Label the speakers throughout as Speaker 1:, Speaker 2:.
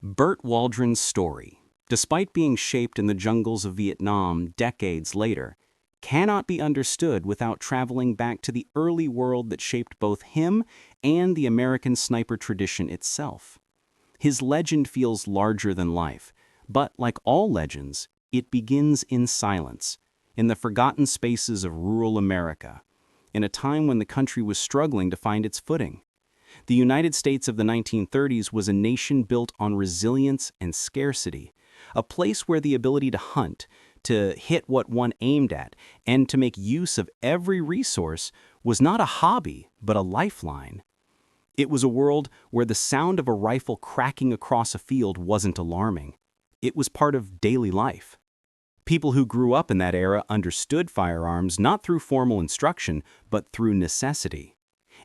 Speaker 1: Bert Waldron's story, despite being shaped in the jungles of Vietnam decades later, cannot be understood without traveling back to the early world that shaped both him and the American sniper tradition itself. His legend feels larger than life, but like all legends, it begins in silence, in the forgotten spaces of rural America, in a time when the country was struggling to find its footing. The United States of the 1930s was a nation built on resilience and scarcity, a place where the ability to hunt, to hit what one aimed at, and to make use of every resource was not a hobby, but a lifeline. It was a world where the sound of a rifle cracking across a field wasn't alarming. It was part of daily life. People who grew up in that era understood firearms not through formal instruction, but through necessity.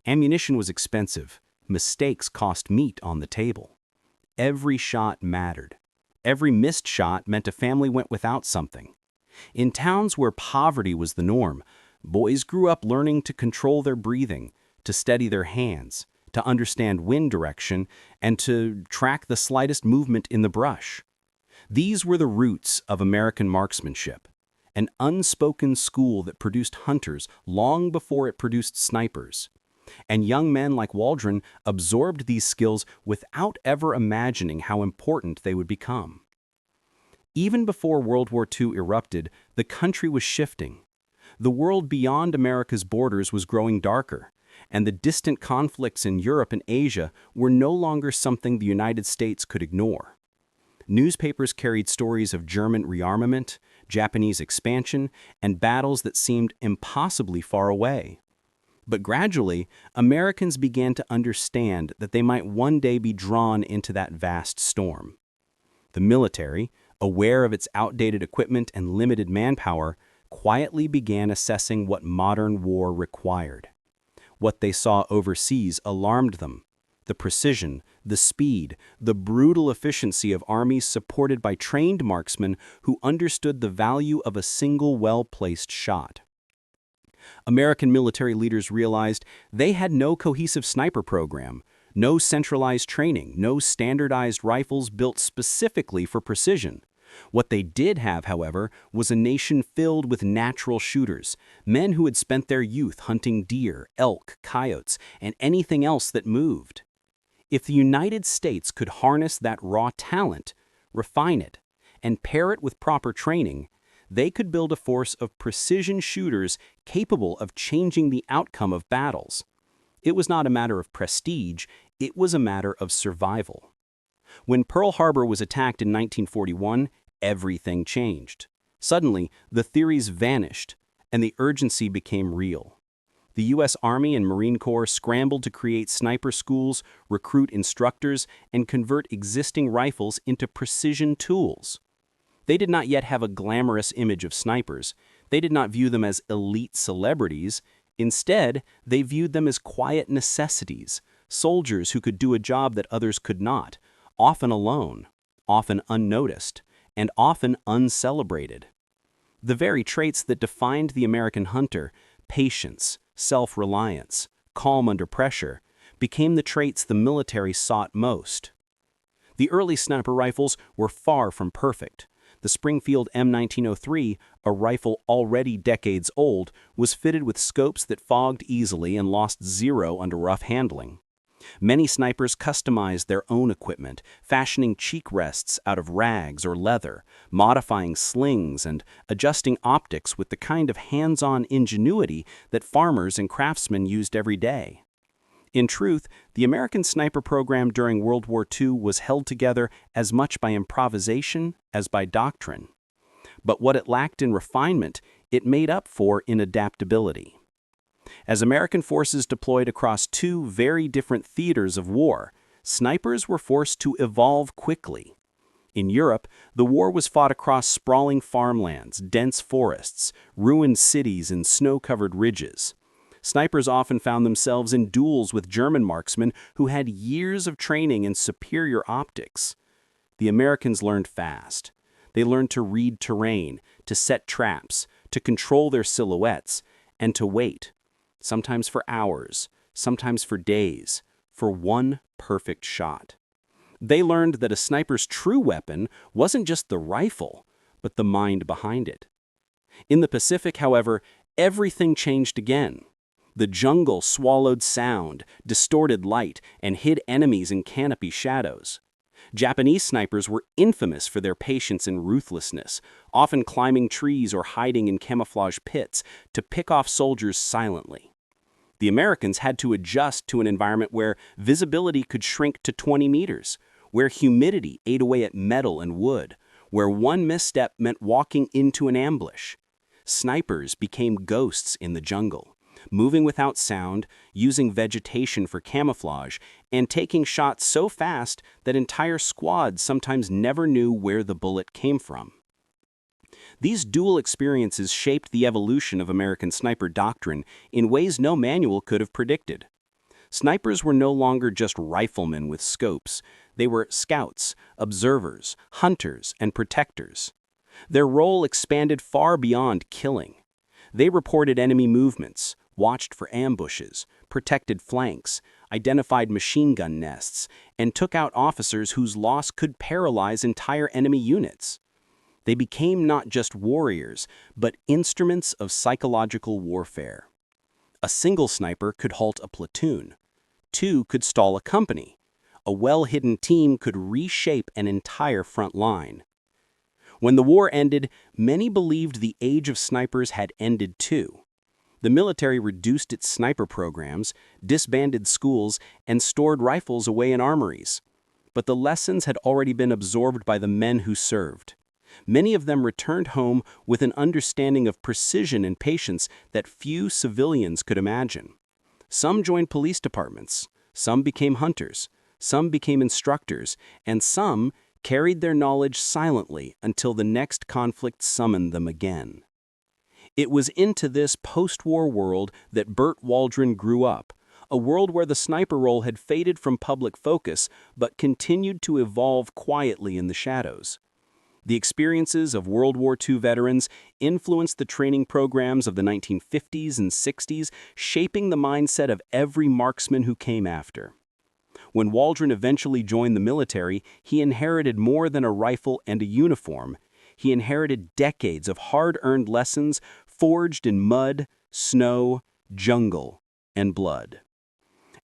Speaker 1: Ammunition was expensive. Mistakes cost meat on the table. Every shot mattered. Every missed shot meant a family went without something. In towns where poverty was the norm, boys grew up learning to control their breathing, to steady their hands, to understand wind direction, and to track the slightest movement in the brush. These were the roots of American marksmanship, an unspoken school that produced hunters long before it produced snipers. And young men like Waldron absorbed these skills without ever imagining how important they would become. Even before World War II erupted, the country was shifting. The world beyond America's borders was growing darker, and the distant conflicts in Europe and Asia were no longer something the United States could ignore. Newspapers carried stories of German rearmament, Japanese expansion, and battles that seemed impossibly far away. But gradually, Americans began to understand that they might one day be drawn into that vast storm. The military, aware of its outdated equipment and limited manpower, quietly began assessing what modern war required. What they saw overseas alarmed them. The precision, the speed, the brutal efficiency of armies supported by trained marksmen who understood the value of a single well-placed shot. American military leaders realized they had no cohesive sniper program, no centralized training, no standardized rifles built specifically for precision. What they did have, however, was a nation filled with natural shooters, men who had spent their youth hunting deer, elk, coyotes, and anything else that moved. If the United States could harness that raw talent, refine it, and pair it with proper training, they could build a force of precision shooters capable of changing the outcome of battles. It was not a matter of prestige, it was a matter of survival. When Pearl Harbor was attacked in 1941, everything changed. Suddenly, the theories vanished, and the urgency became real. The U.S. Army and Marine Corps scrambled to create sniper schools, recruit instructors, and convert existing rifles into precision tools. They did not yet have a glamorous image of snipers. They did not view them as elite celebrities. Instead, they viewed them as quiet necessities, soldiers who could do a job that others could not, often alone, often unnoticed, and often uncelebrated. The very traits that defined the American hunter, patience, self-reliance, calm under pressure, became the traits the military sought most. The early sniper rifles were far from perfect. The Springfield M1903, a rifle already decades old, was fitted with scopes that fogged easily and lost zero under rough handling. Many snipers customized their own equipment, fashioning cheek rests out of rags or leather, modifying slings, and adjusting optics with the kind of hands-on ingenuity that farmers and craftsmen used every day. In truth, the American sniper program during World War II was held together as much by improvisation as by doctrine. But what it lacked in refinement, it made up for in adaptability. As American forces deployed across two very different theaters of war, snipers were forced to evolve quickly. In Europe, the war was fought across sprawling farmlands, dense forests, ruined cities, and snow-covered ridges. Snipers often found themselves in duels with German marksmen who had years of training and superior optics. The Americans learned fast. They learned to read terrain, to set traps, to control their silhouettes, and to wait, sometimes for hours, sometimes for days, for one perfect shot. They learned that a sniper's true weapon wasn't just the rifle, but the mind behind it. In the Pacific, however, everything changed again. The jungle swallowed sound, distorted light, and hid enemies in canopy shadows. Japanese snipers were infamous for their patience and ruthlessness, often climbing trees or hiding in camouflage pits to pick off soldiers silently. The Americans had to adjust to an environment where visibility could shrink to 20 meters, where humidity ate away at metal and wood, where one misstep meant walking into an ambush. Snipers became ghosts in the jungle, moving without sound, using vegetation for camouflage, and taking shots so fast that entire squads sometimes never knew where the bullet came from. These dual experiences shaped the evolution of American sniper doctrine in ways no manual could have predicted. Snipers were no longer just riflemen with scopes. They were scouts, observers, hunters, and protectors. Their role expanded far beyond killing. They reported enemy movements, watched for ambushes, protected flanks, identified machine gun nests, and took out officers whose loss could paralyze entire enemy units. They became not just warriors, but instruments of psychological warfare. A single sniper could halt a platoon. Two could stall a company. A well-hidden team could reshape an entire front line. When the war ended, many believed the age of snipers had ended too. The military reduced its sniper programs, disbanded schools, and stored rifles away in armories. But the lessons had already been absorbed by the men who served. Many of them returned home with an understanding of precision and patience that few civilians could imagine. Some joined police departments, some became hunters, some became instructors, and some carried their knowledge silently until the next conflict summoned them again. It was into this post-war world that Bert Waldron grew up, a world where the sniper role had faded from public focus but continued to evolve quietly in the shadows. The experiences of World War II veterans influenced the training programs of the 1950s and 60s, shaping the mindset of every marksman who came after. When Waldron eventually joined the military, he inherited more than a rifle and a uniform. He inherited decades of hard-earned lessons forged in mud, snow, jungle, and blood.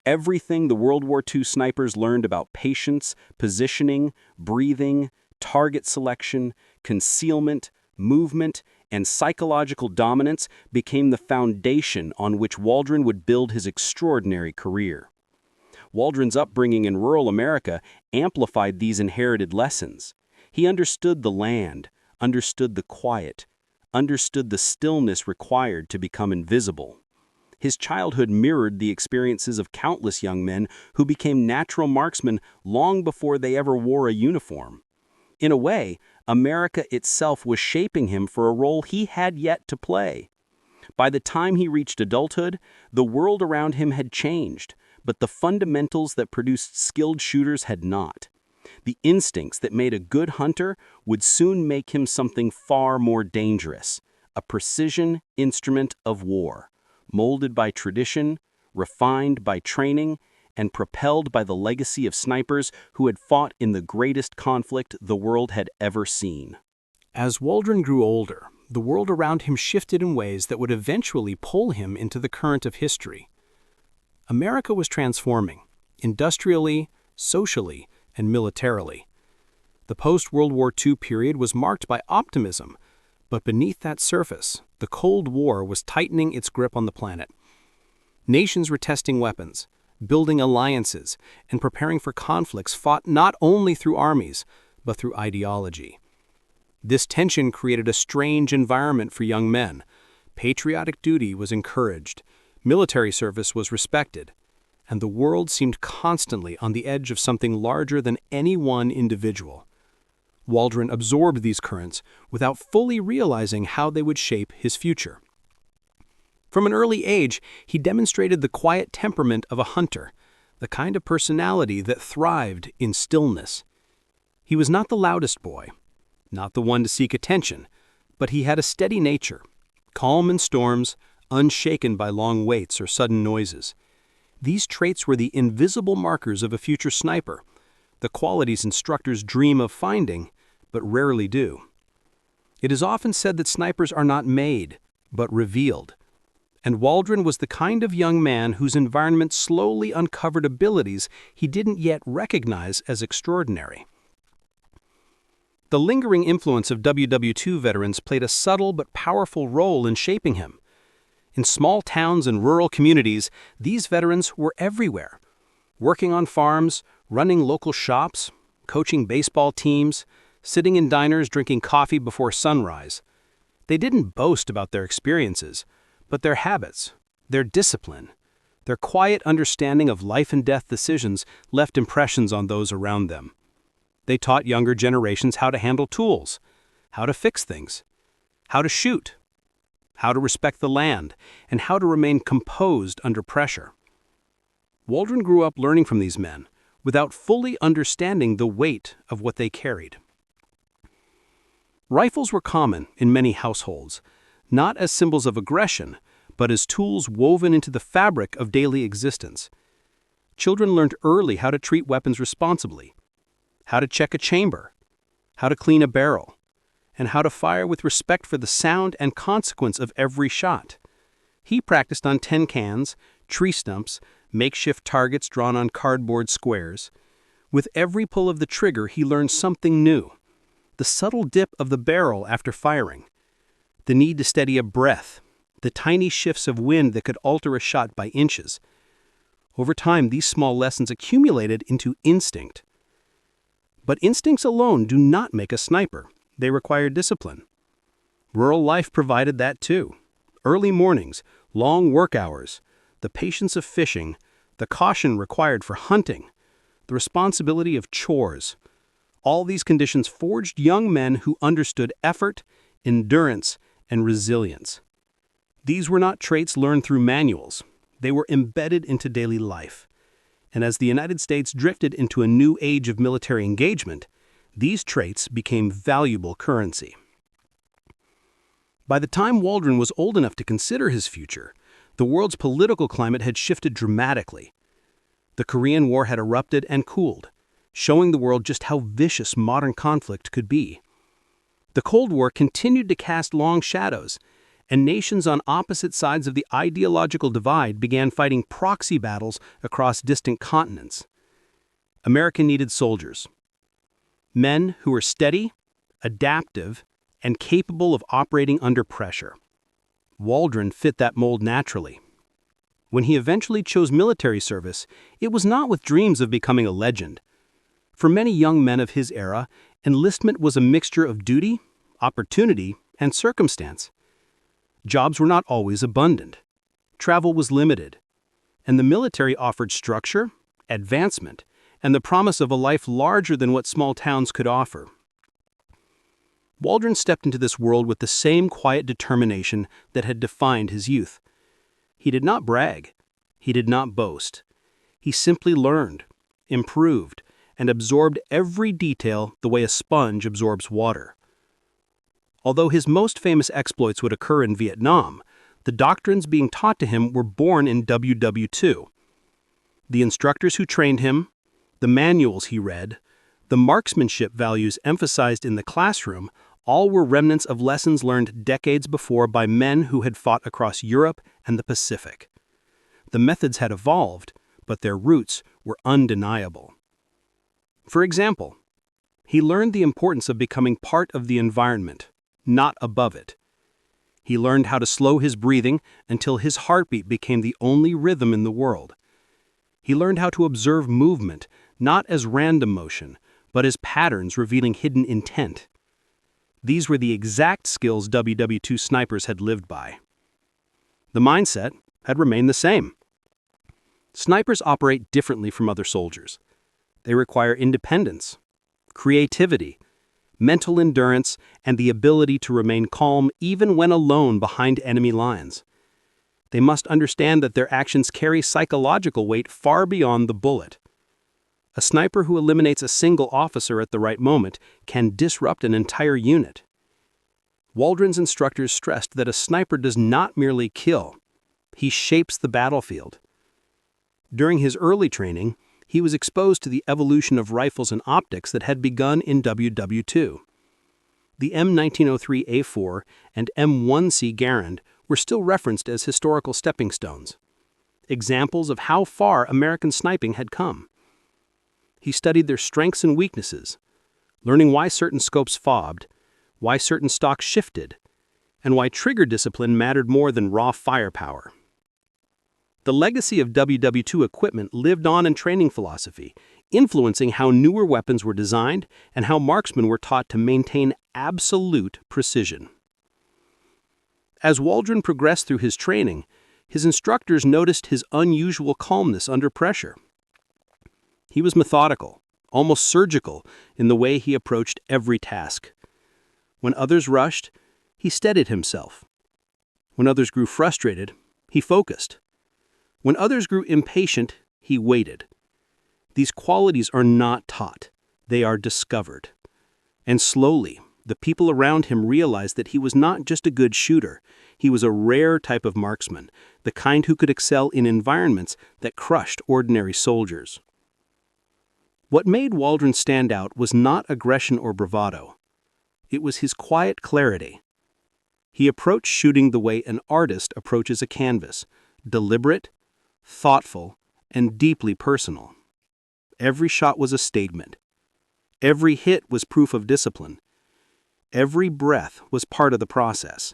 Speaker 1: Everything the World War II snipers learned about patience, positioning, breathing, target selection, concealment, movement, and psychological dominance became the foundation on which Waldron would build his extraordinary career. Waldron's upbringing in rural America amplified these inherited lessons. He understood the land, understood the quiet, understood the stillness required to become invisible. His childhood mirrored the experiences of countless young men who became natural marksmen long before they ever wore a uniform. In a way, America itself was shaping him for a role he had yet to play. By the time he reached adulthood, the world around him had changed, but the fundamentals that produced skilled shooters had not. The instincts that made a good hunter would soon make him something far more dangerous, a precision instrument of war, molded by tradition, refined by training, and propelled by the legacy of snipers who had fought in the greatest conflict the world had ever seen. As Waldron grew older, the world around him shifted in ways that would eventually pull him into the current of history. America was transforming, industrially, socially, and militarily. The post-World War II period was marked by optimism, but beneath that surface, the Cold War was tightening its grip on the planet. Nations were testing weapons, building alliances, and preparing for conflicts fought not only through armies, but through ideology. This tension created a strange environment for young men. Patriotic duty was encouraged, military service was respected, and the world seemed constantly on the edge of something larger than any one individual. Waldron absorbed these currents without fully realizing how they would shape his future. From an early age, he demonstrated the quiet temperament of a hunter, the kind of personality that thrived in stillness. He was not the loudest boy, not the one to seek attention, but he had a steady nature, calm in storms, unshaken by long waits or sudden noises. These traits were the invisible markers of a future sniper,
Speaker 2: the qualities instructors dream of finding, but rarely do. It is often said that snipers are not made, but revealed. And Waldron was the kind of young man whose environment slowly uncovered abilities he didn't yet recognize as extraordinary. The lingering influence of WW2 veterans played a subtle but powerful role in shaping him. In small towns and rural communities, these veterans were everywhere, working on farms, running local shops, coaching baseball teams, sitting in diners drinking coffee before sunrise. They didn't boast about their experiences, but their habits, their discipline, their quiet understanding of life and death decisions left impressions on those around them. They taught younger generations how to handle tools, how to fix things, how to shoot, how to respect the land, and how to remain composed under pressure. Waldron grew up learning from these men, without fully understanding the weight of what they carried. Rifles were common in many households, not as symbols of aggression, but as tools woven into the fabric of daily existence. Children learned early how to treat weapons responsibly, how to check a chamber, how to clean a barrel, and how to fire with respect for the sound and consequence of every shot. He practiced on tin cans, tree stumps, makeshift targets drawn on cardboard squares. With every pull of the trigger, he learned something new. The subtle dip of the barrel after firing, the need to steady a breath, the tiny shifts of wind that could alter a shot by inches. Over time, these small lessons accumulated into instinct. But instincts alone do not make a sniper. They require discipline. Rural life provided that too. Early mornings, long work hours, the patience of fishing, the caution required for hunting, the responsibility of chores. All these conditions forged young men who understood effort, endurance, and resilience. These were not traits learned through manuals. They were embedded into daily life. And as the United States drifted into a new age of military engagement, these traits became valuable currency. By the time Waldron was old enough to consider his future, the world's political climate had shifted dramatically. The Korean War had erupted and cooled, showing the world just how vicious modern conflict could be. The Cold War continued to cast long shadows, and nations on opposite sides of the ideological divide began fighting proxy battles across distant continents. America needed soldiers. Men who were steady, adaptive, and capable of operating under pressure. Waldron fit that mold naturally. When he eventually chose military service, it was not with dreams of becoming a legend. For many young men of his era, enlistment was a mixture of duty, opportunity, and circumstance. Jobs were not always abundant. Travel was limited. And the military offered structure, advancement, and the promise of a life larger than what small towns could offer. Waldron stepped into this world with the same quiet determination that had defined his youth. He did not brag. He did not boast. He simply learned, improved, and absorbed every detail the way a sponge absorbs water. Although his most famous exploits would occur in Vietnam, the doctrines being taught to him were born in WW2. The instructors who trained him, the manuals he read, the marksmanship values emphasized in the classroom, all were remnants of lessons learned decades before by men who had fought across Europe and the Pacific. The methods had evolved, but their roots were undeniable. For example, he learned the importance of becoming part of the environment, not above it. He learned how to slow his breathing until his heartbeat became the only rhythm in the world. He learned how to observe movement, not as random motion, but as patterns revealing hidden intent. These were the exact skills WW2 snipers had lived by. The mindset had remained the same. Snipers operate differently from other soldiers. They require independence, creativity, mental endurance, and the ability to remain calm even when alone behind enemy lines. They must understand that their actions carry psychological weight far beyond the bullet. A sniper who eliminates a single officer at the right moment can disrupt an entire unit. Waldron's instructors stressed that a sniper does not merely kill, he shapes the battlefield. During his early training, he was exposed to the evolution of rifles and optics that had begun in WW2. The M1903A4 and M1C Garand were still referenced as historical stepping stones, examples of how far American sniping had come. He studied their strengths and weaknesses, learning why certain scopes fobbed, why certain stocks shifted, and why trigger discipline mattered more than raw firepower. The legacy of WW2 equipment lived on in training philosophy, influencing how newer weapons were designed and how marksmen were taught to maintain absolute precision. As Waldron progressed through his training, his instructors noticed his unusual calmness under pressure. He was methodical, almost surgical, in the way he approached every task. When others rushed, he steadied himself. When others grew frustrated, he focused. When others grew impatient, he waited. These qualities are not taught, they are discovered. And slowly, the people around him realized that he was not just a good shooter, he was a rare type of marksman, the kind who could excel in environments that crushed ordinary soldiers. What made Waldron stand out was not aggression or bravado. It was his quiet clarity. He approached shooting the way an artist approaches a canvas, deliberate, thoughtful, and deeply personal. Every shot was a statement. Every hit was proof of discipline. Every breath was part of the process.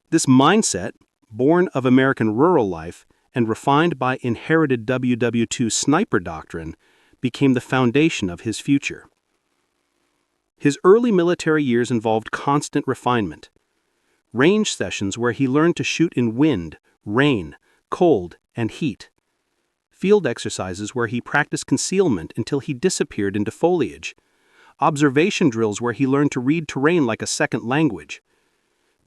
Speaker 2: This mindset, born of American rural life and refined by inherited WW2 sniper doctrine, became the foundation of his future. His early military years involved constant refinement. Range sessions where he learned to shoot in wind, rain, cold, and heat. Field exercises where he practiced concealment until he disappeared into foliage. Observation drills where he learned to read terrain like a second language.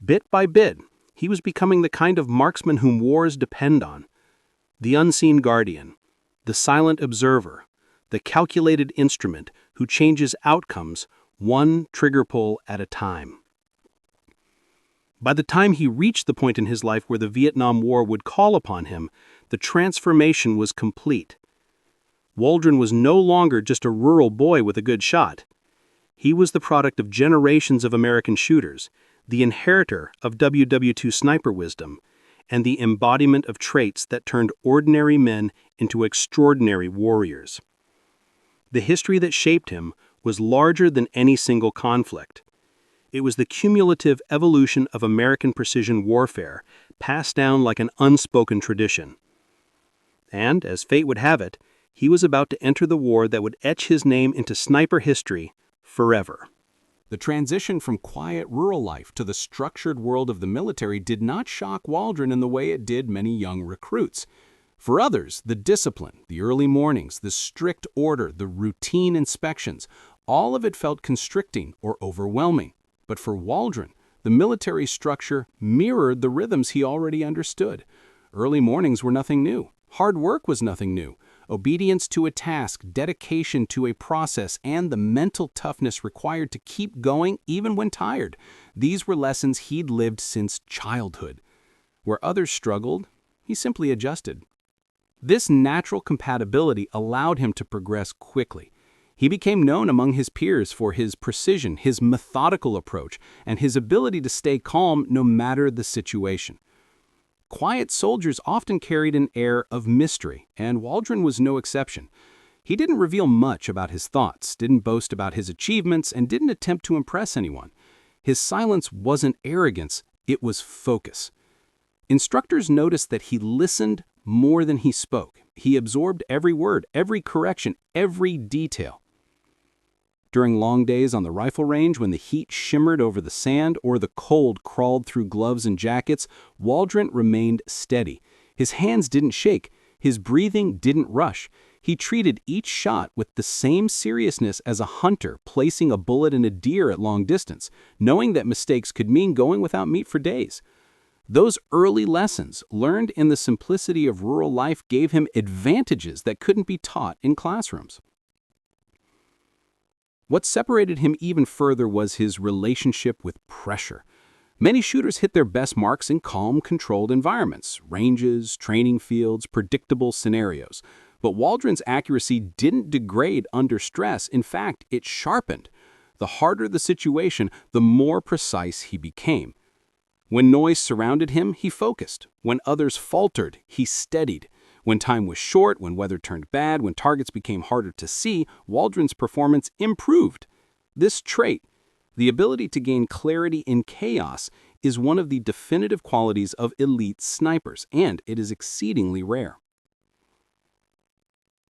Speaker 2: Bit by bit, he was becoming the kind of marksman whom wars depend on. The unseen guardian, the silent observer, the calculated instrument who changes outcomes one trigger pull at a time. By the time he reached the point in his life where the Vietnam War would call upon him, the transformation was complete. Waldron was no longer just a rural boy with a good shot. He was the product of generations of American shooters, the inheritor of WW2 sniper wisdom, and the embodiment of traits that turned ordinary men into extraordinary warriors. The history that shaped him was larger than any single conflict. It was the cumulative evolution of American precision warfare, passed down like an unspoken tradition. And, as fate would have it, he was about to enter the war that would etch his name into sniper history forever.
Speaker 1: The transition from quiet rural life to the structured world of the military did not shock Waldron in the way it did many young recruits. For others, the discipline, the early mornings, the strict order, the routine inspections, all of it felt constricting or overwhelming. But for Waldron, the military structure mirrored the rhythms he already understood. Early mornings were nothing new. Hard work was nothing new. Obedience to a task, dedication to a process, and the mental toughness required to keep going even when tired. These were lessons he'd lived since childhood. Where others struggled, he simply adjusted. This natural compatibility allowed him to progress quickly. He became known among his peers for his precision, his methodical approach, and his ability to stay calm no matter the situation. Quiet soldiers often carried an air of mystery, and Waldron was no exception. He didn't reveal much about his thoughts, didn't boast about his achievements, and didn't attempt to impress anyone. His silence wasn't arrogance, it was focus. Instructors noticed that he listened more than he spoke. He absorbed every word, every correction, every detail. During long days on the rifle range, when the heat shimmered over the sand or the cold crawled through gloves and jackets, Waldron remained steady. His hands didn't shake. His breathing didn't rush. He treated each shot with the same seriousness as a hunter placing a bullet in a deer at long distance, knowing that mistakes could mean going without meat for days. Those early lessons, learned in the simplicity of rural life, gave him advantages that couldn't be taught in classrooms. What separated him even further was his relationship with pressure. Many shooters hit their best marks in calm, controlled environments, ranges, training fields, predictable scenarios. But Waldron's accuracy didn't degrade under stress. In fact, it sharpened. The harder the situation, the more precise he became. When noise surrounded him, he focused. When others faltered, he steadied. When time was short, when weather turned bad, when targets became harder to see, Waldron's performance improved. This trait, the ability to gain clarity in chaos, is one of the definitive qualities of elite snipers, and it is exceedingly rare.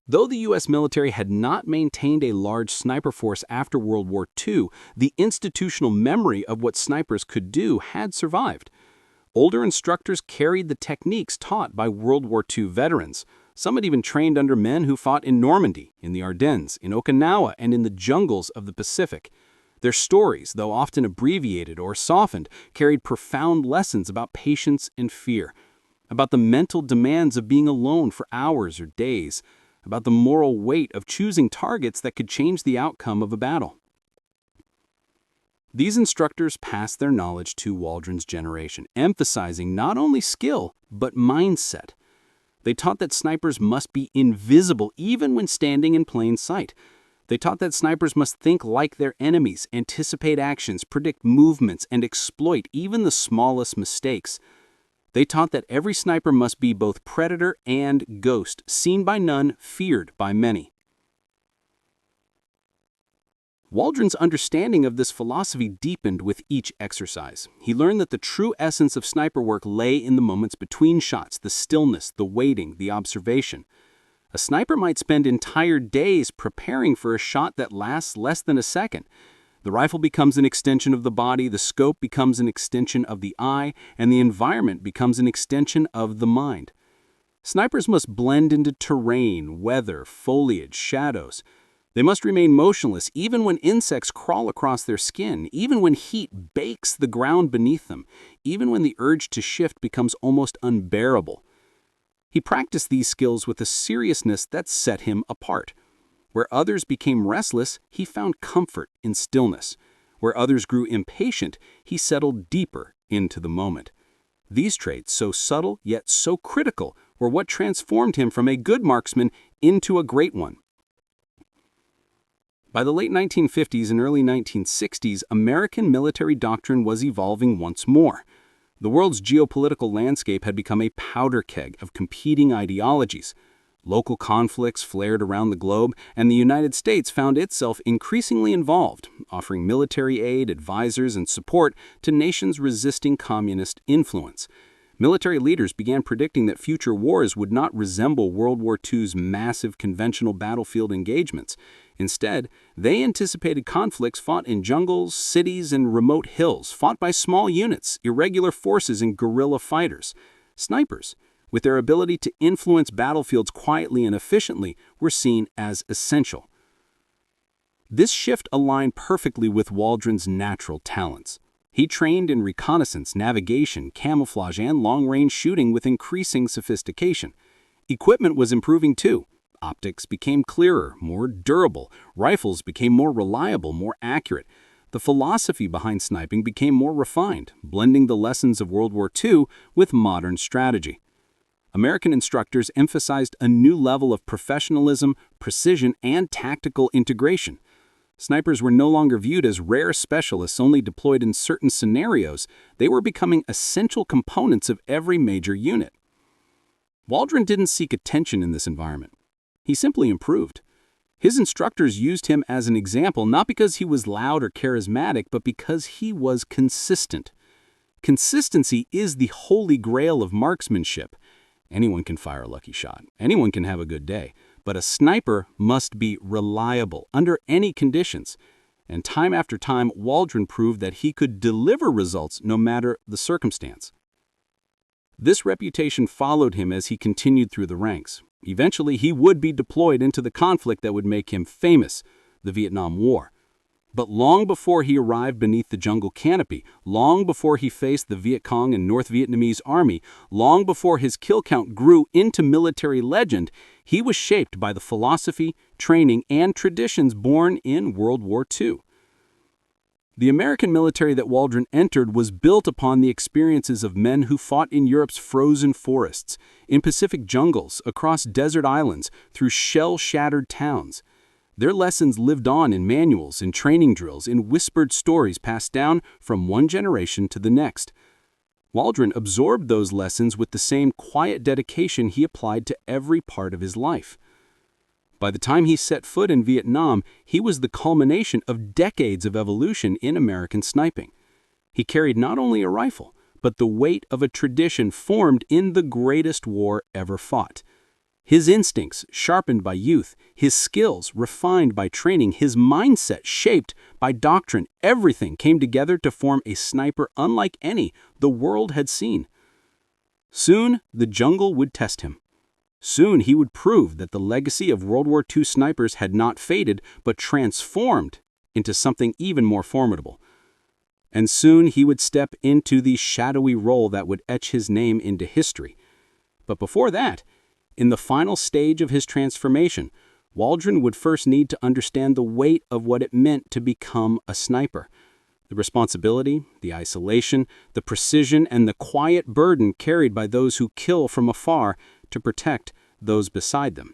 Speaker 1: Though the U.S. military had not maintained a large sniper force after World War II, the institutional memory of what snipers could do had survived. Older instructors carried the techniques taught by World War II veterans. Some had even trained under men who fought in Normandy, in the Ardennes, in Okinawa, and in the jungles of the Pacific. Their stories, though often abbreviated or softened, carried profound lessons about patience and fear, about the mental demands of being alone for hours or days, about the moral weight of choosing targets that could change the outcome of a battle. These instructors passed their knowledge to Waldron's generation, emphasizing not only skill, but mindset. They taught that snipers must be invisible even when standing in plain sight. They taught that snipers must think like their enemies, anticipate actions, predict movements, and exploit even the smallest mistakes. They taught that every sniper must be both predator and ghost, seen by none, feared by many. Waldron's understanding of this philosophy deepened with each exercise. He learned that the true essence of sniper work lay in the moments between shots, the stillness, the waiting, the observation. A sniper might spend entire days preparing for a shot that lasts less than a second. The rifle becomes an extension of the body, the scope becomes an extension of the eye, and the environment becomes an extension of the mind. Snipers must blend into terrain, weather, foliage, shadows. They must remain motionless even when insects crawl across their skin, even when heat bakes the ground beneath them, even when the urge to shift becomes almost unbearable. He practiced these skills with a seriousness that set him apart. Where others became restless, he found comfort in stillness. Where others grew impatient, he settled deeper into the moment. These traits, so subtle yet so critical, were what transformed him from a good marksman into a great one. By the late 1950s and early 1960s, American military doctrine was evolving once more. The world's geopolitical landscape had become a powder keg of competing ideologies. Local conflicts flared around the globe, and the United States found itself increasingly involved, offering military aid, advisors, and support to nations resisting communist influence. Military leaders began predicting that future wars would not resemble World War II's massive conventional battlefield engagements. Instead, they anticipated conflicts fought in jungles, cities, and remote hills, fought by small units, irregular forces, and guerrilla fighters. Snipers, with their ability to influence battlefields quietly and efficiently, were seen as essential. This shift aligned perfectly with Waldron's natural talents. He trained in reconnaissance, navigation, camouflage, and long-range shooting with increasing sophistication. Equipment was improving too. Optics became clearer, more durable. Rifles became more reliable, more accurate. The philosophy behind sniping became more refined, blending the lessons of World War II with modern strategy. American instructors emphasized a new level of professionalism, precision, and tactical integration. Snipers were no longer viewed as rare specialists only deployed in certain scenarios. They were becoming essential components of every major unit. Waldron didn't seek attention in this environment. He simply improved. His instructors used him as an example not because he was loud or charismatic, but because he was consistent. Consistency is the holy grail of marksmanship. Anyone can fire a lucky shot. Anyone can have a good day. But a sniper must be reliable under any conditions. And time after time, Waldron proved that he could deliver results no matter the circumstance. This reputation followed him as he continued through the ranks. Eventually, he would be deployed into the conflict that would make him famous, the Vietnam War. But long before he arrived beneath the jungle canopy, long before he faced the Viet Cong and North Vietnamese army, long before his kill count grew into military legend, he was shaped by the philosophy, training, and traditions born in World War II. The American military that Waldron entered was built upon the experiences of men who fought in Europe's frozen forests, in Pacific jungles, across desert islands, through shell-shattered towns. Their lessons lived on in manuals, in training drills, in whispered stories passed down from one generation to the next. Waldron absorbed those lessons with the same quiet dedication he applied to every part of his life. By the time he set foot in Vietnam, he was the culmination of decades of evolution in American sniping. He carried not only a rifle, but the weight of a tradition formed in the greatest war ever fought. His instincts, sharpened by youth, his skills, refined by training, his mindset, shaped by doctrine, everything came together to form a sniper unlike any the world had seen. Soon, the jungle would test him. Soon, he would prove that the legacy of World War II snipers had not faded, but transformed into something even more formidable. And soon, he would step into the shadowy role that would etch his name into history. But before that, in the final stage of his transformation, Waldron would first need to understand the weight of what it meant to become a sniper. The responsibility, the isolation, the precision, and the quiet burden carried by those who kill from afar to protect those beside them.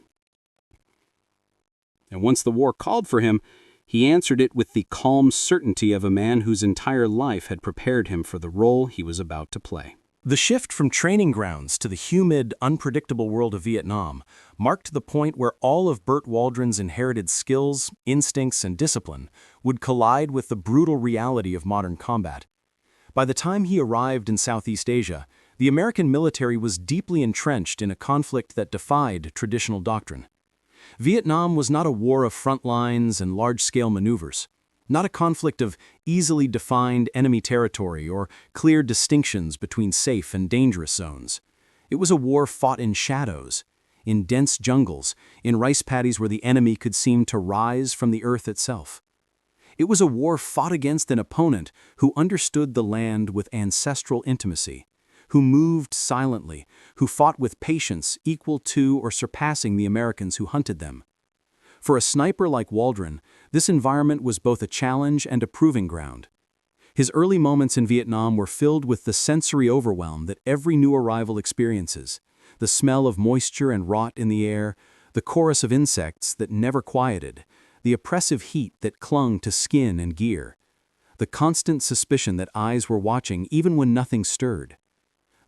Speaker 1: And once the war called for him, he answered it with the calm certainty of a man whose entire life had prepared him for the role he was about to play.
Speaker 2: The shift from training grounds to the humid, unpredictable world of Vietnam marked the point where all of Bert Waldron's inherited skills, instincts, and discipline would collide with the brutal reality of modern combat. By the time he arrived in Southeast Asia, the American military was deeply entrenched in a conflict that defied traditional doctrine. Vietnam was not a war of front lines and large-scale maneuvers. Not a conflict of easily defined enemy territory or clear distinctions between safe and dangerous zones. It was a war fought in shadows, in dense jungles, in rice paddies where the enemy could seem to rise from the earth itself. It was a war fought against an opponent who understood the land with ancestral intimacy, who moved silently, who fought with patience equal to or surpassing the Americans who hunted them. For a sniper like Waldron, this environment was both a challenge and a proving ground. His early moments in Vietnam were filled with the sensory overwhelm that every new arrival experiences, the smell of moisture and rot in the air, the chorus of insects that never quieted, the oppressive heat that clung to skin and gear, the constant suspicion that eyes were watching even when nothing stirred.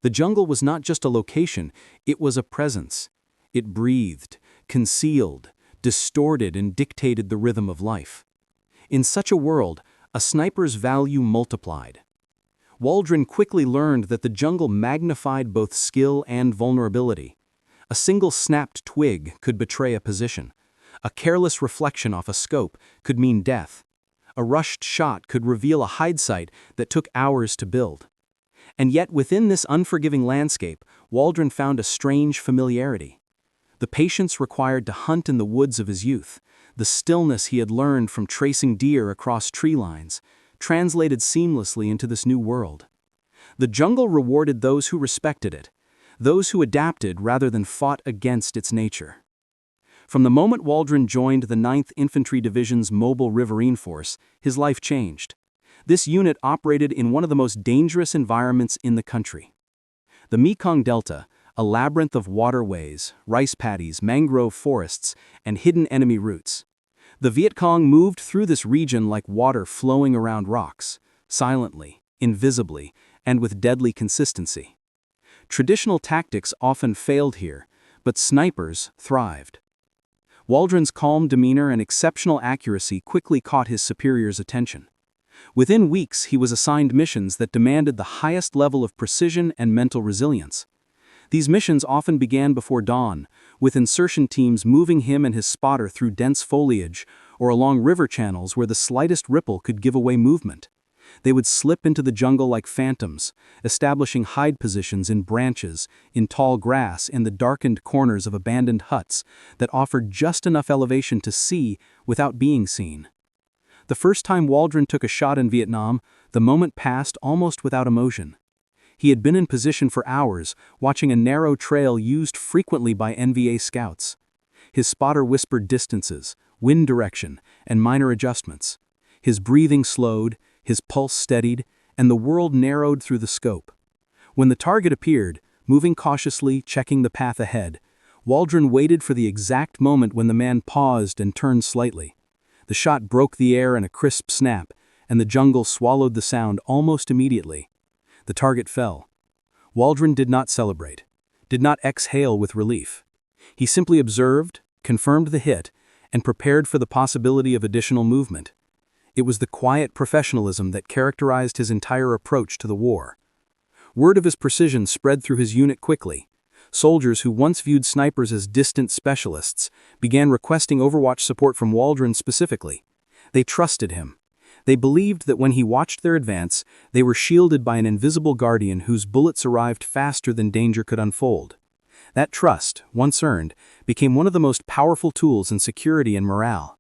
Speaker 2: The jungle was not just a location, it was a presence. It breathed, concealed, distorted, and dictated the rhythm of life. In such a world, a sniper's value multiplied. Waldron quickly learned that the jungle magnified both skill and vulnerability. A single snapped twig could betray a position. A careless reflection off a scope could mean death. A rushed shot could reveal a hide site that took hours to build. And yet within this unforgiving landscape, Waldron found a strange familiarity. The patience required to hunt in the woods of his youth, the stillness he had learned from tracing deer across tree lines, translated seamlessly into this new world. The jungle rewarded those who respected it, those who adapted rather than fought against its nature. From the moment Waldron joined the 9th Infantry Division's Mobile Riverine Force, his life changed. This unit operated in one of the most dangerous environments in the country. The Mekong Delta, a labyrinth of waterways, rice paddies, mangrove forests, and hidden enemy routes. The Viet Cong moved through this region like water flowing around rocks, silently, invisibly, and with deadly consistency. Traditional tactics often failed here, but snipers thrived. Waldron's calm demeanor and exceptional accuracy quickly caught his superior's attention. Within weeks, he was assigned missions that demanded the highest level of precision and mental resilience. These missions often began before dawn, with insertion teams moving him and his spotter through dense foliage or along river channels where the slightest ripple could give away movement. They would slip into the jungle like phantoms, establishing hide positions in branches, in tall grass, in the darkened corners of abandoned huts that offered just enough elevation to see without being seen. The first time Waldron took a shot in Vietnam, the moment passed almost without emotion. He had been in position for hours, watching a narrow trail used frequently by NVA scouts. His spotter whispered distances, wind direction, and minor adjustments. His breathing slowed, His pulse steadied, and the world narrowed through the scope. When the target appeared, moving cautiously, checking the path ahead, Waldron waited for the exact moment when the man paused and turned slightly. The shot broke the air in a crisp snap, and the jungle swallowed the sound almost immediately. The target fell. Waldron did not celebrate, did not exhale with relief. He simply observed, confirmed the hit, and prepared for the possibility of additional movement. It was the quiet professionalism that characterized his entire approach to the war. Word of his precision spread through his unit quickly. Soldiers who once viewed snipers as distant specialists began requesting Overwatch support from Waldron specifically. They trusted him. They believed that when he watched their advance, they were shielded by an invisible guardian whose bullets arrived faster than danger could unfold. That trust, once earned, became one of the most powerful tools in security and morale.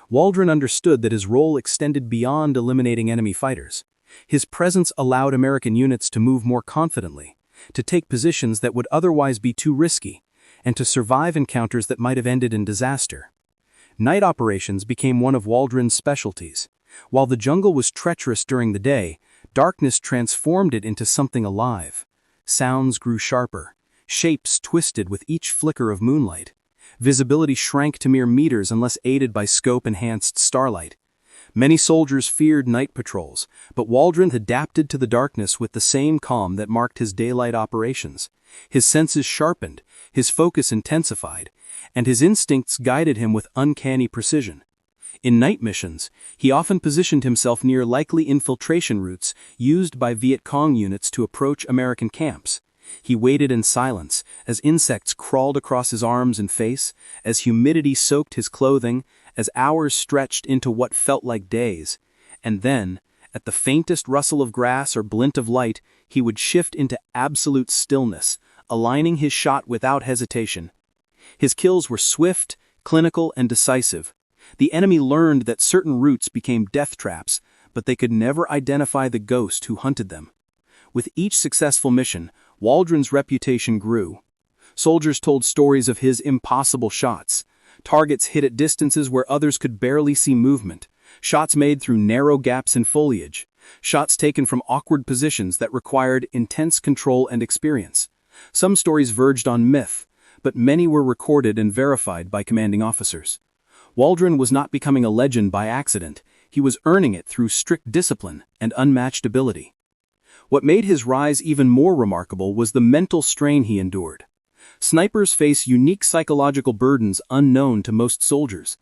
Speaker 2: Waldron understood that his role extended beyond eliminating enemy fighters. His presence allowed American units to move more confidently, to take positions that would otherwise be too risky, and to survive encounters that might have ended in disaster. Night operations became one of Waldron's specialties. While the jungle was treacherous during the day, darkness transformed it into something alive. Sounds grew sharper, shapes twisted with each flicker of moonlight. Visibility shrank to mere meters unless aided by scope-enhanced starlight. Many soldiers feared night patrols, but Waldron adapted to the darkness with the same calm that marked his daylight operations. His senses sharpened, his focus intensified, and his instincts guided him with uncanny precision. In night missions, he often positioned himself near likely infiltration routes used by Viet Cong units to approach American camps. He waited in silence as insects crawled across his arms and face, as humidity soaked his clothing, as hours stretched into what felt like days. And then, at the faintest rustle of grass or glint of light, he would shift into absolute stillness, aligning his shot without hesitation. His kills were swift, clinical, and decisive. The enemy learned that certain routes became death traps, but they could never identify the ghost who hunted them. With each successful mission, Waldron's reputation grew. Soldiers told stories of his impossible shots, targets hit at distances where others could barely see movement, shots made through narrow gaps in foliage, shots taken from awkward positions that required intense control and experience. Some stories verged on myth, but many were recorded and verified by commanding officers. Waldron was not becoming a legend by accident. He was earning it through strict discipline and unmatched ability. What made his rise even more remarkable was the mental strain he endured. Snipers face unique psychological burdens unknown to most soldiers.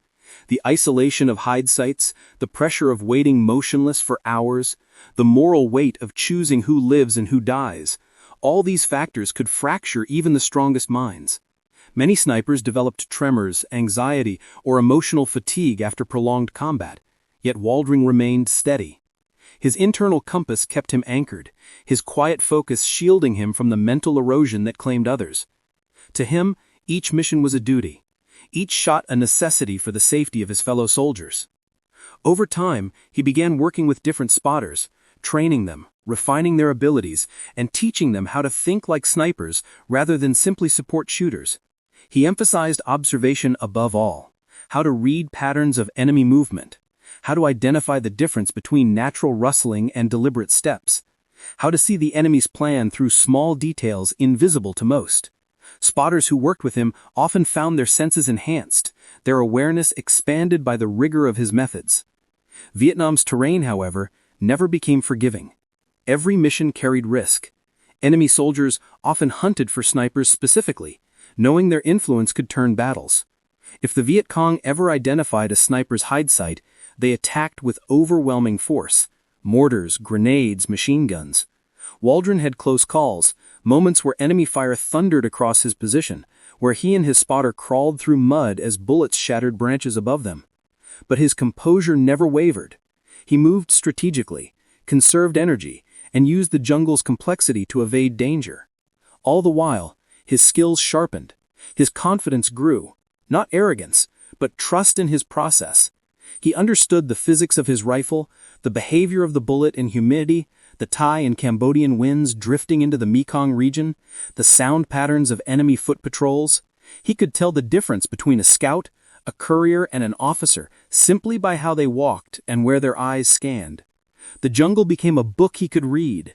Speaker 2: The isolation of hide sites, the pressure of waiting motionless for hours, the moral weight of choosing who lives and who dies, all these factors could fracture even the strongest minds. Many snipers developed tremors, anxiety, or emotional fatigue after prolonged combat, yet Waldron remained steady. His internal compass kept him anchored, his quiet focus shielding him from the mental erosion that claimed others. To him, each mission was a duty, each shot a necessity for the safety of his fellow soldiers. Over time, he began working with different spotters, training them, refining their abilities, and teaching them how to think like snipers rather than simply support shooters. He emphasized observation above all, how to read patterns of enemy movement, how to identify the difference between natural rustling and deliberate steps, how to see the enemy's plan through small details invisible to most. Spotters who worked with him often found their senses enhanced, their awareness expanded by the rigor of his methods. Vietnam's terrain, however, never became forgiving. Every mission carried risk. Enemy soldiers often hunted for snipers specifically, knowing their influence could turn battles. If the Viet Cong ever identified a sniper's hide site, they attacked with overwhelming force: mortars, grenades, machine guns. Waldron had close calls, moments where enemy fire thundered across his position, where he and his spotter crawled through mud as bullets shattered branches above them. But his composure never wavered. He moved strategically, conserved energy, and used the jungle's complexity to evade danger. All the while, his skills sharpened, his confidence grew, not arrogance, but trust in his process. He understood the physics of his rifle, the behavior of the bullet in humidity, the Thai and Cambodian winds drifting into the Mekong region, the sound patterns of enemy foot patrols. He could tell the difference between a scout, a courier, and an officer simply by how they walked and where their eyes scanned. The jungle became a book he could read.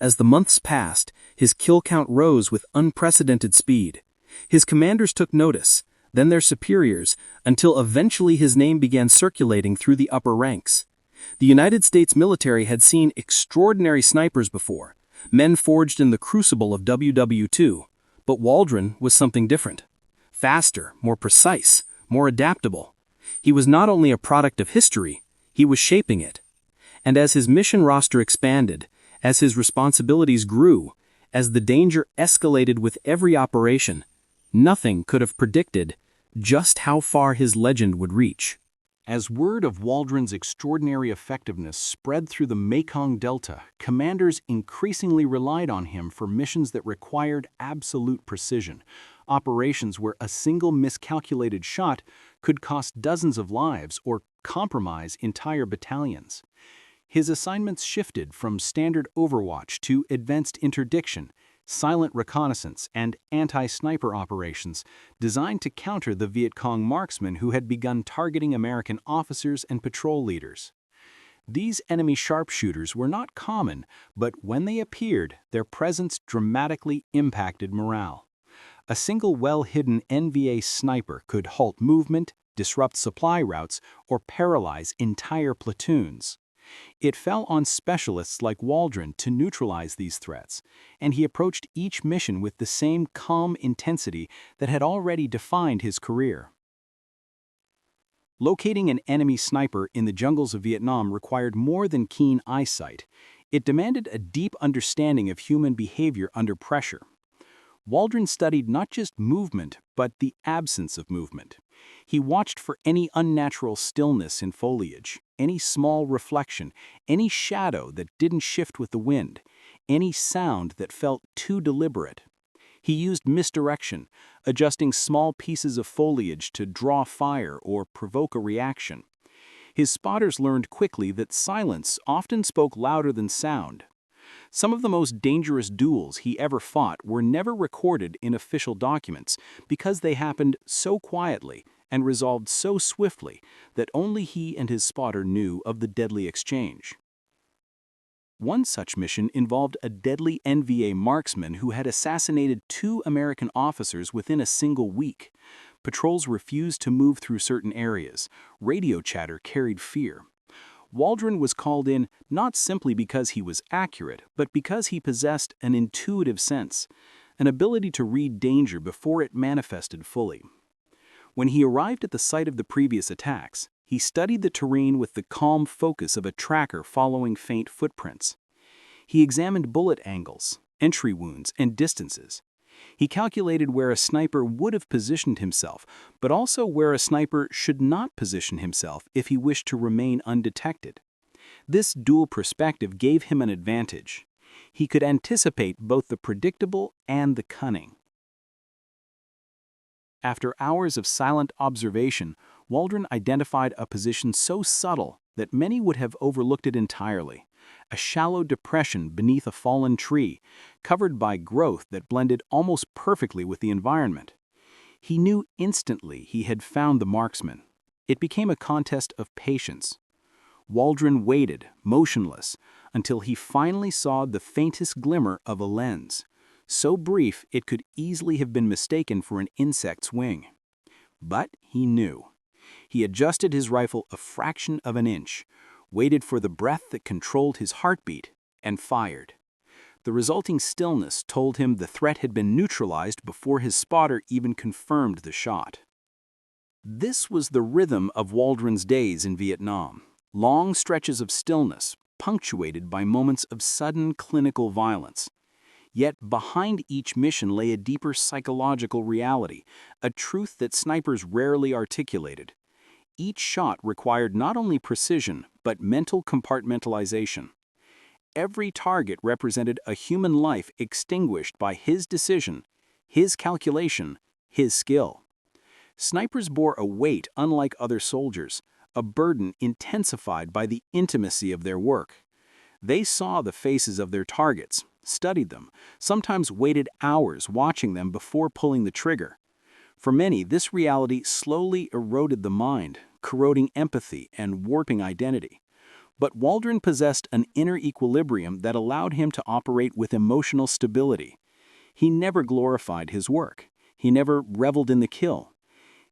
Speaker 2: As the months passed, his kill count rose with unprecedented speed. His commanders took notice, then their superiors, until eventually his name began circulating through the upper ranks. The United States military had seen extraordinary snipers before, men forged in the crucible of WWII, but Waldron was something different. Faster, more precise, more adaptable. He was not only a product of history, he was shaping it. And as his mission roster expanded, as his responsibilities grew, as the danger escalated with every operation, nothing could have predicted just how far his legend would reach.
Speaker 1: As word of Waldron's extraordinary effectiveness spread through the Mekong Delta, commanders increasingly relied on him for missions that required absolute precision, operations where a single miscalculated shot could cost dozens of lives or compromise entire battalions. His assignments shifted from standard overwatch to advanced interdiction, silent reconnaissance, and anti-sniper operations designed to counter the Viet Cong marksmen who had begun targeting American officers and patrol leaders. These enemy sharpshooters were not common, but when they appeared, their presence dramatically impacted morale. A single well-hidden NVA sniper could halt movement, disrupt supply routes, or paralyze entire platoons. It fell on specialists like Waldron to neutralize these threats, and he approached each mission with the same calm intensity that had already defined his career. Locating an enemy sniper in the jungles of Vietnam required more than keen eyesight. It demanded a deep understanding of human behavior under pressure. Waldron studied not just movement, but the absence of movement. He watched for any unnatural stillness in foliage, any small reflection, any shadow that didn't shift with the wind, any sound that felt too deliberate. He used misdirection, adjusting small pieces of foliage to draw fire or provoke a reaction. His spotters learned quickly that silence often spoke louder than sound. Some of the most dangerous duels he ever fought were never recorded in official documents because they happened so quietly and resolved so swiftly that only he and his spotter knew of the deadly exchange. One such mission involved a deadly NVA marksman who had assassinated 2 American officers within a single week. Patrols refused to move through certain areas. Radio chatter carried fear. Waldron was called in not simply because he was accurate, but because he possessed an intuitive sense, an ability to read danger before it manifested fully. When he arrived at the site of the previous attacks, he studied the terrain with the calm focus of a tracker following faint footprints. He examined bullet angles, entry wounds, and distances. He calculated where a sniper would have positioned himself, but also where a sniper should not position himself if he wished to remain undetected. This dual perspective gave him an advantage. He could anticipate both the predictable and the cunning. After hours of silent observation, Waldron identified a position so subtle that many would have overlooked it entirely. A shallow depression beneath a fallen tree, covered by growth that blended almost perfectly with the environment. He knew instantly he had found the marksman. It became a contest of patience. Waldron waited, motionless, until he finally saw the faintest glimmer of a lens, so brief it could easily have been mistaken for an insect's wing. But he knew. He adjusted his rifle a fraction of an inch, waited for the breath that controlled his heartbeat, and fired. The resulting stillness told him the threat had been neutralized before his spotter even confirmed the shot. This was the rhythm of Waldron's days in Vietnam, long stretches of stillness, punctuated by moments of sudden clinical violence. Yet behind each mission lay a deeper psychological reality, a truth that snipers rarely articulated. Each shot required not only precision, but mental compartmentalization. Every target represented a human life extinguished by his decision, his calculation, his skill. Snipers bore a weight unlike other soldiers, a burden intensified by the intimacy of their work. They saw the faces of their targets, studied them, sometimes waited hours watching them before pulling the trigger. For many, this reality slowly eroded the mind, corroding empathy and warping identity. But Waldron possessed an inner equilibrium that allowed him to operate with emotional stability. He never glorified his work. He never reveled in the kill.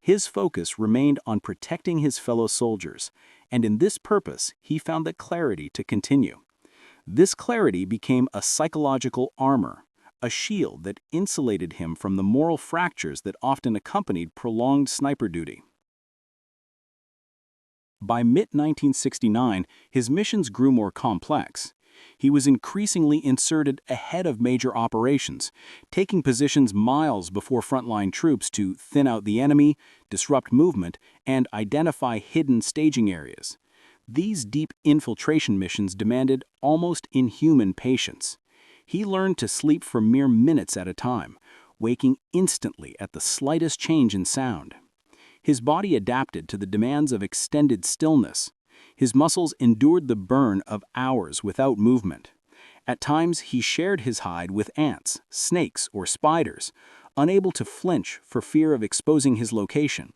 Speaker 1: His focus remained on protecting his fellow soldiers, and in this purpose he found the clarity to continue. This clarity became a psychological armor, a shield that insulated him from the moral fractures that often accompanied prolonged sniper duty. By mid-1969, his missions grew more complex. He was increasingly inserted ahead of major operations, taking positions miles before frontline troops to thin out the enemy, disrupt movement, and identify hidden staging areas. These deep infiltration missions demanded almost inhuman patience. He learned to sleep for mere minutes at a time, waking instantly at the slightest change in sound. His body adapted to the demands of extended stillness. His muscles endured the burn of hours without movement. At times, he shared his hide with ants, snakes, or spiders, unable to flinch for fear of exposing his location.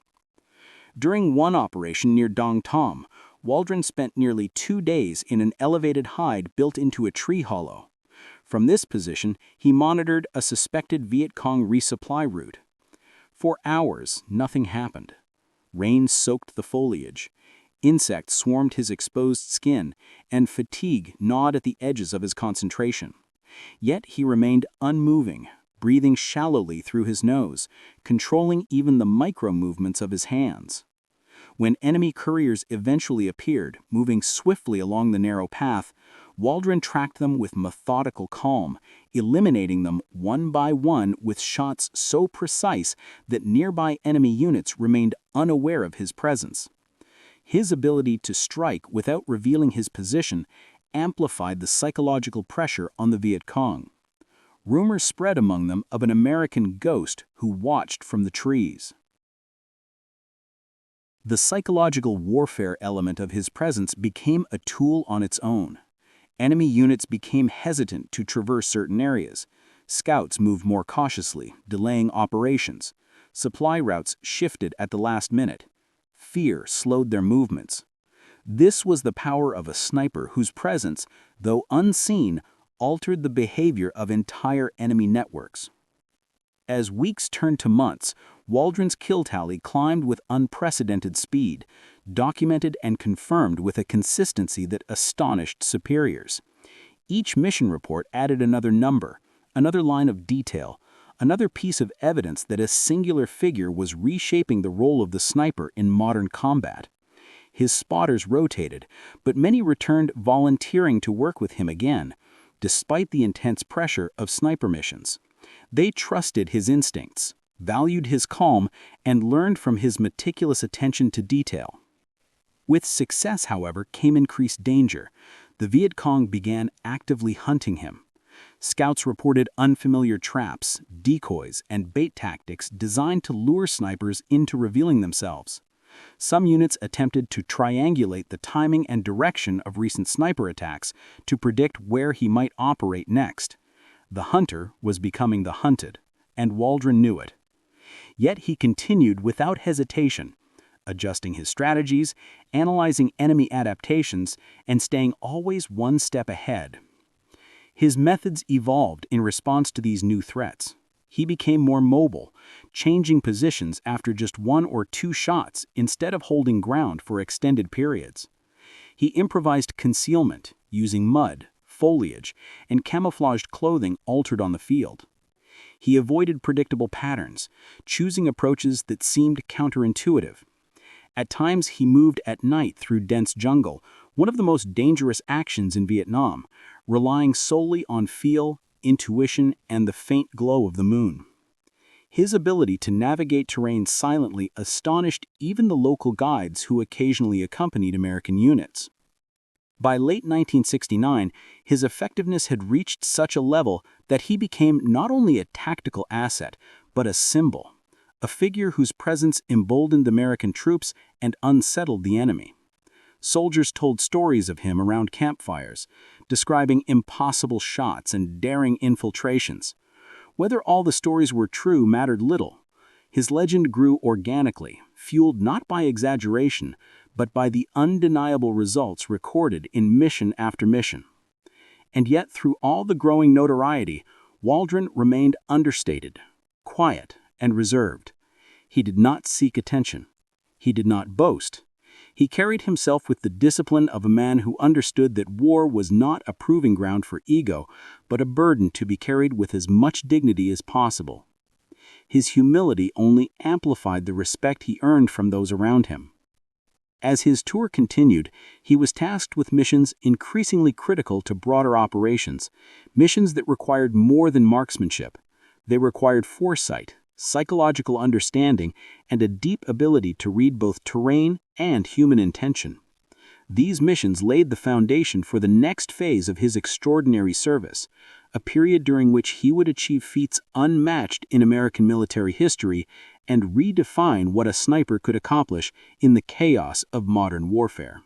Speaker 1: During one operation near Dong Tom, Waldron spent nearly 2 days in an elevated hide built into a tree hollow. From this position, he monitored a suspected Viet Cong resupply route. For hours, nothing happened. Rain soaked the foliage. Insects swarmed his exposed skin, and fatigue gnawed at the edges of his concentration. Yet he remained unmoving, breathing shallowly through his nose, controlling even the micro-movements of his hands. When enemy couriers eventually appeared, moving swiftly along the narrow path, Waldron tracked them with methodical calm, eliminating them one by one with shots so precise that nearby enemy units remained unaware of his presence. His ability to strike without revealing his position amplified the psychological pressure on the Viet Cong. Rumors spread among them of an American ghost who watched from the trees. The psychological warfare element of his presence became a tool on its own. Enemy units became hesitant to traverse certain areas. Scouts moved more cautiously, delaying operations. Supply routes shifted at the last minute. Fear slowed their movements. This was the power of a sniper whose presence, though unseen, altered the behavior of entire enemy networks. As weeks turned to months, Waldron's kill tally climbed with unprecedented speed, documented and confirmed with a consistency that astonished superiors. Each mission report added another number, another line of detail, another piece of evidence that a singular figure was reshaping the role of the sniper in modern combat. His spotters rotated, but many returned volunteering to work with him again, despite the intense pressure of sniper missions. They trusted his instincts, valued his calm, and learned from his meticulous attention to detail. With success, however, came increased danger. The Viet Cong began actively hunting him. Scouts reported unfamiliar traps, decoys, and bait tactics designed to lure snipers into revealing themselves. Some units attempted to triangulate the timing and direction of recent sniper attacks to predict where he might operate next. The hunter was becoming the hunted, and Waldron knew it. Yet he continued without hesitation, adjusting his strategies, analyzing enemy adaptations, and staying always one step ahead. His methods evolved in response to these new threats. He became more mobile, changing positions after just 1 or 2 shots instead of holding ground for extended periods. He improvised concealment, using mud, foliage, and camouflaged clothing altered on the field. He avoided predictable patterns, choosing approaches that seemed counterintuitive. At times, he moved at night through dense jungle, one of the most dangerous actions in Vietnam, relying solely on feel, intuition, and the faint glow of the moon. His ability to navigate terrain silently astonished even the local guides who occasionally accompanied American units. By late 1969, his effectiveness had reached such a level that he became not only a tactical asset, but a symbol, a figure whose presence emboldened American troops and unsettled the enemy. Soldiers told stories of him around campfires, describing impossible shots and daring infiltrations. Whether all the stories were true mattered little. His legend grew organically, fueled not by exaggeration, but by the undeniable results recorded in mission after mission. And yet, through all the growing notoriety, Waldron remained understated, quiet, and reserved. He did not seek attention. He did not boast. He carried himself with the discipline of a man who understood that war was not a proving ground for ego, but a burden to be carried with as much dignity as possible. His humility only amplified the respect he earned from those around him. As his tour continued, he was tasked with missions increasingly critical to broader operations, missions that required more than marksmanship. They required foresight, psychological understanding, and a deep ability to read both terrain and human intention. These missions laid the foundation for the next phase of his extraordinary service, a period during which he would achieve feats unmatched in American military history and redefine what a sniper could accomplish in the chaos of modern warfare.